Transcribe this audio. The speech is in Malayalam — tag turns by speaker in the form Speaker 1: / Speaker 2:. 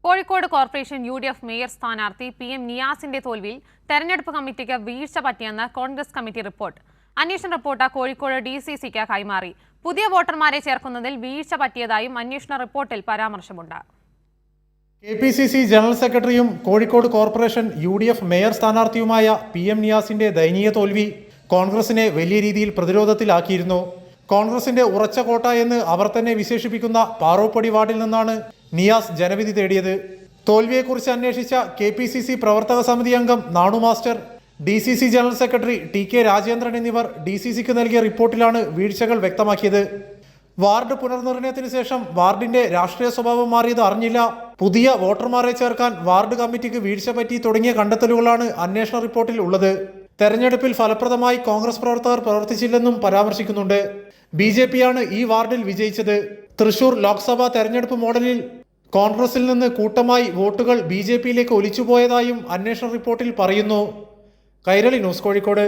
Speaker 1: കോഴിക്കോട് കോർപ്പറേഷൻ യു.ഡി.എഫ് മേയർ സ്ഥാനാർത്ഥി പി.എം. നിയാസിന്റെ തോൽവിയിൽ തെരഞ്ഞെടുപ്പ് കമ്മിറ്റിക്ക് വീഴ്ച പറ്റിയെന്ന് കോൺഗ്രസ് കമ്മിറ്റി റിപ്പോർട്ട്. അന്വേഷണ റിപ്പോർട്ട് കോഴിക്കോട് ഡി.സി.സിക്ക് കൈമാറി. പുതിയ വോട്ടർമാരെ ചേർക്കുന്നതിൽ വീഴ്ച പറ്റിയതായും അന്വേഷണ റിപ്പോർട്ടിൽ പരാമർശമുണ്ട്.
Speaker 2: കെ.പി.സി.സി ജനറൽ സെക്രട്ടറിയും കോഴിക്കോട് കോർപ്പറേഷൻ യു.ഡി.എഫ് മേയർ സ്ഥാനാർത്ഥിയുമായ പി.എം. നിയാസിന്റെ ദയനീയ തോൽവി കോൺഗ്രസിനെ വലിയ രീതിയിൽ പ്രതിരോധത്തിലാക്കിയിരുന്നു. കോൺഗ്രസിന്റെ ഉറച്ച കോട്ട എന്ന് അവർ തന്നെ വിശേഷിപ്പിക്കുന്ന പാറോപ്പടി വാർഡിൽ നിന്നാണ് നിയാസ് ജനവിധി തേടിയത്. തോൽവിയെക്കുറിച്ച് അന്വേഷിച്ച കെ.പി.സി.സി പ്രവർത്തക സമിതി അംഗം Nanu master, DCC general secretary TK. Rajendran എന്നിവർ ഡി.സി.സിക്ക് നൽകിയ റിപ്പോർട്ടിലാണ് വീഴ്ചകൾ വ്യക്തമാക്കിയത്. വാർഡ് പുനർനിർണയത്തിന് ശേഷം വാർഡിന്റെ രാഷ്ട്രീയ സ്വഭാവം മാറിയത് അറിഞ്ഞില്ല, പുതിയ വോട്ടർമാരെ ചേർക്കാൻ വാർഡ് കമ്മിറ്റിക്ക് വീഴ്ച പറ്റി തുടങ്ങിയ കണ്ടെത്തലുകളാണ് അന്വേഷണ റിപ്പോർട്ടിൽ ഉള്ളത്. തെരഞ്ഞെടുപ്പിൽ ഫലപ്രദമായി കോൺഗ്രസ് പ്രവർത്തകർ പ്രവർത്തിച്ചില്ലെന്നും പരാമർശിക്കുന്നുണ്ട്. ബി.ജെ.പിയാണ് ഈ വാർഡിൽ വിജയിച്ചത്. തൃശൂർ ലോക്സഭാ തെരഞ്ഞെടുപ്പ് മോഡലിൽ കോൺഗ്രസിൽ നിന്ന് കൂട്ടമായി വോട്ടുകൾ ബി.ജെ.പിയിലേക്ക് ഒലിച്ചുപോയതായും അന്വേഷണ റിപ്പോർട്ടിൽ പറയുന്നു. കൈരളി ന്യൂസ്, കോഴിക്കോട്.